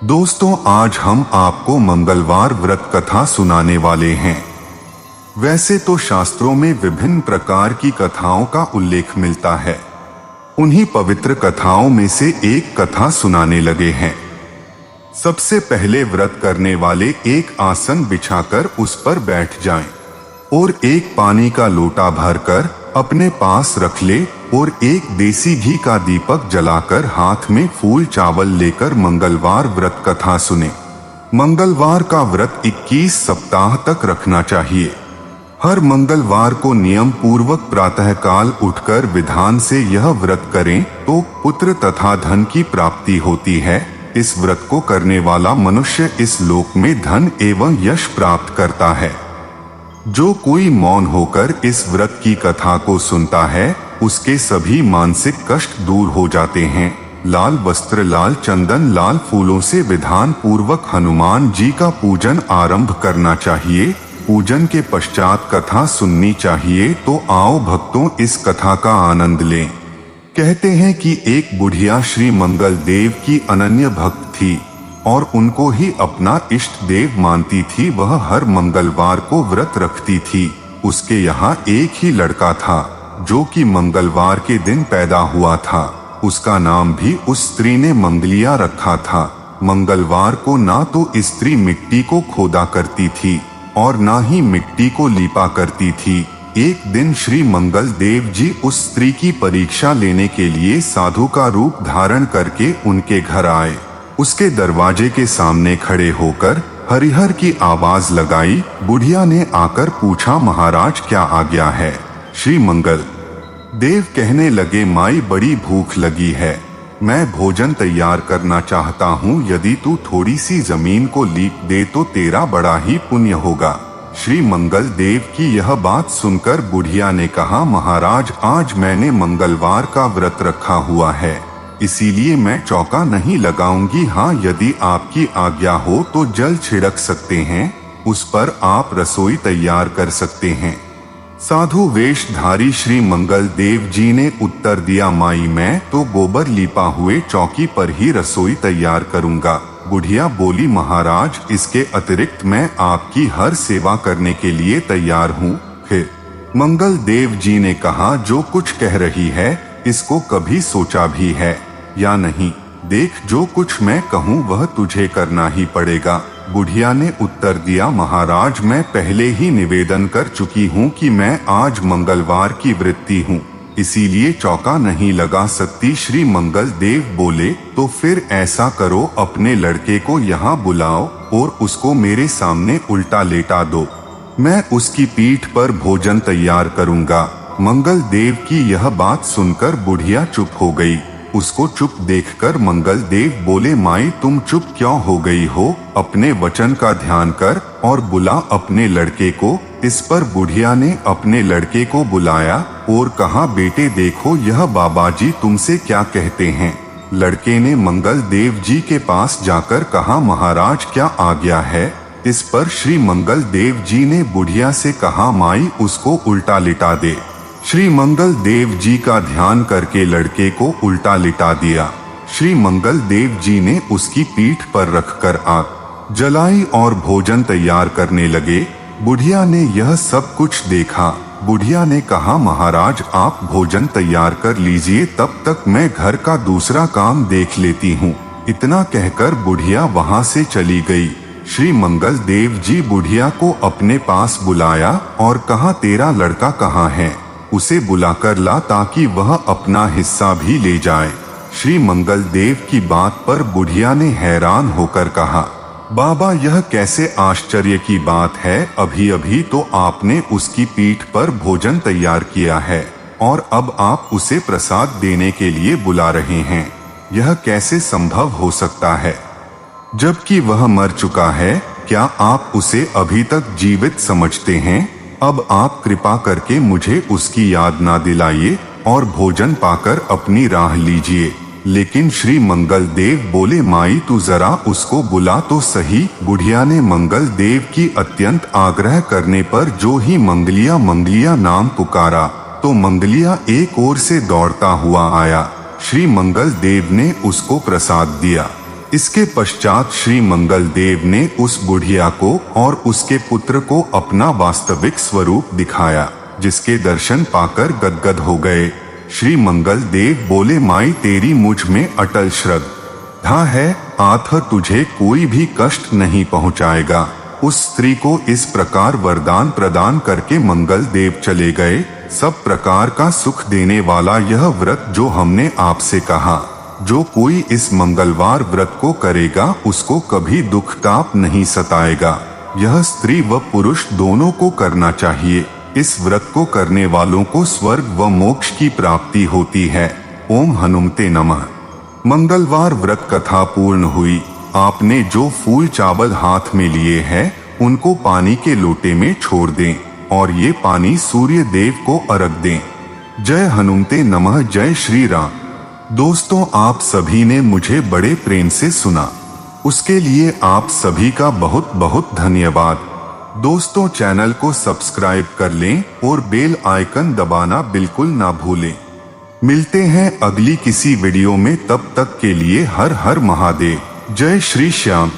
दोस्तों, आज हम आपको मंगलवार व्रत कथा सुनाने वाले हैं। वैसे तो शास्त्रों में विभिन्न प्रकार की कथाओं का उल्लेख मिलता है। उन्हीं पवित्र कथाओं में से एक कथा सुनाने लगे हैं। सबसे पहले व्रत करने वाले एक आसन बिछाकर उस पर बैठ जाएं और एक पानी का लोटा भरकर अपने पास रख ले और एक देसी घी का दीपक जलाकर हाथ में फूल चावल लेकर मंगलवार व्रत कथा सुने। मंगलवार का व्रत 21 सप्ताह तक रखना चाहिए। हर मंगलवार को नियम पूर्वक प्रातःकाल उठकर विधान से यह व्रत करें तो पुत्र तथा धन की प्राप्ति होती है। इस व्रत को करने वाला मनुष्य इस लोक में धन एवं यश प्राप्त करता है। जो कोई मौन होकर इस व्रत की कथा को सुनता है उसके सभी मानसिक कष्ट दूर हो जाते हैं। लाल वस्त्र, लाल चंदन, लाल फूलों से विधान पूर्वक हनुमान जी का पूजन आरंभ करना चाहिए। पूजन के पश्चात कथा सुननी चाहिए। तो आओ भक्तों, इस कथा का आनंद लें। कहते हैं कि एक बुढ़िया श्री मंगल देव की अनन्य भक्त थी और उनको ही अपना इष्ट देव मानती थी। वह हर मंगलवार को व्रत रखती थी। उसके यहाँ एक ही लड़का था जो कि मंगलवार के दिन पैदा हुआ था। उसका नाम भी उस स्त्री ने मंगलिया रखा था। मंगलवार को ना तो स्त्री मिट्टी को खोदा करती थी और ना ही मिट्टी को लीपा करती थी। एक दिन श्री मंगल देव जी उस स्त्री की परीक्षा लेने के लिए साधु का रूप धारण करके उनके घर आए। उसके दरवाजे के सामने खड़े होकर हरिहर की आवाज लगाई। बुढ़िया ने आकर पूछा, महाराज क्या आज्ञा है? श्री मंगल देव कहने लगे, माई बड़ी भूख लगी है, मैं भोजन तैयार करना चाहता हूँ। यदि तू थोड़ी सी जमीन को लीप दे तो तेरा बड़ा ही पुण्य होगा। श्री मंगल देव की यह बात सुनकर बुढ़िया ने कहा, महाराज आज मैंने मंगलवार का व्रत रखा हुआ है, इसीलिए मैं चौका नहीं लगाऊंगी। हाँ, यदि आपकी आज्ञा हो तो जल छिड़क सकते हैं, उस पर आप रसोई तैयार कर सकते हैं। साधु वेशधारी श्री मंगल देव जी ने उत्तर दिया, माई मैं तो गोबर लीपा हुए चौकी पर ही रसोई तैयार करूंगा। बुढ़िया बोली, महाराज इसके अतिरिक्त मैं आपकी हर सेवा करने के लिए तैयार हूँ। फिर मंगल देव जी ने कहा, जो कुछ कह रही है इसको कभी सोचा भी है या नहीं? देख, जो कुछ मैं कहूँ वह तुझे करना ही पड़ेगा। बुढ़िया ने उत्तर दिया, महाराज मैं पहले ही निवेदन कर चुकी हूँ कि मैं आज मंगलवार की वृत्ति हूँ, इसीलिए चौका नहीं लगा सकती। श्री मंगल देव बोले, तो फिर ऐसा करो, अपने लड़के को यहाँ बुलाओ और उसको मेरे सामने उल्टा लेटा दो, मैं उसकी पीठ पर भोजन तैयार करूँगा। मंगल देव की यह बात सुनकर बुढ़िया चुप हो गई। उसको चुप देखकर मंगल देव बोले, माई तुम चुप क्यों हो गई हो? अपने वचन का ध्यान कर और बुला अपने लड़के को। इस पर बुढ़िया ने अपने लड़के को बुलाया और कहा, बेटे देखो यह बाबा जी तुमसे क्या कहते हैं। लड़के ने मंगल देव जी के पास जाकर कहा, महाराज क्या आज्ञा है? इस पर श्री मंगल देव जी ने बुढ़िया से कहा, माई उसको उल्टा लिटा दे। श्री मंगल देव जी का ध्यान करके लड़के को उल्टा लिटा दिया। श्री मंगल देव जी ने उसकी पीठ पर रखकर आग जलाई और भोजन तैयार करने लगे। बुढ़िया ने यह सब कुछ देखा। बुढ़िया ने कहा, महाराज आप भोजन तैयार कर लीजिए, तब तक मैं घर का दूसरा काम देख लेती हूँ। इतना कहकर बुढ़िया वहाँ से चली गई। श्री मंगल देव जी बुढ़िया को अपने पास बुलाया और कहा, तेरा लड़का कहाँ है? उसे बुलाकर ला ताकि वह अपना हिस्सा भी ले जाए। श्री मंगल देव की बात पर बुढ़िया ने हैरान होकर कहा, बाबा यह कैसे आश्चर्य की बात है? अभी अभी तो आपने उसकी पीठ पर भोजन तैयार किया है और अब आप उसे प्रसाद देने के लिए बुला रहे हैं। यह कैसे संभव हो सकता है, जबकि वह मर चुका है? क्या आप उसे अभी तक जीवित समझते हैं? अब आप कृपा करके मुझे उसकी याद ना दिलाइए और भोजन पाकर अपनी राह लीजिए। लेकिन श्री मंगल देव बोले, माई तू जरा उसको बुला तो सही। बुढ़िया ने मंगल देव की अत्यंत आग्रह करने पर जो ही मंगलिया मंगलिया नाम पुकारा तो मंगलिया एक ओर से दौड़ता हुआ आया। श्री मंगल देव ने उसको प्रसाद दिया। इसके पश्चात श्री मंगल देव ने उस बुढ़िया को और उसके पुत्र को अपना वास्तविक स्वरूप दिखाया, जिसके दर्शन पाकर गदगद हो गए। श्री मंगल देव बोले, माई तेरी मुझ में अटल श्रद्धा है, आथ तुझे कोई भी कष्ट नहीं पहुंचाएगा। उस स्त्री को इस प्रकार वरदान प्रदान करके मंगल देव चले गए। सब प्रकार का सुख देने वाला यह व्रत जो हमने आपसे कहा, जो कोई इस मंगलवार व्रत को करेगा उसको कभी दुख ताप नहीं सताएगा। यह स्त्री व पुरुष दोनों को करना चाहिए। इस व्रत को करने वालों को स्वर्ग व मोक्ष की प्राप्ति होती है। ओम हनुमते नमः। मंगलवार व्रत कथा पूर्ण हुई। आपने जो फूल चावल हाथ में लिए हैं, उनको पानी के लोटे में छोड़ दें और ये पानी सूर्य देव को अर्घ दें। जय हनुमते नमः। जय श्री राम। दोस्तों, आप सभी ने मुझे बड़े प्रेम से सुना, उसके लिए आप सभी का बहुत बहुत धन्यवाद। दोस्तों, चैनल को सब्सक्राइब कर लें और बेल आइकन दबाना बिल्कुल ना भूलें। मिलते हैं अगली किसी वीडियो में, तब तक के लिए हर हर महादेव। जय श्री श्याम।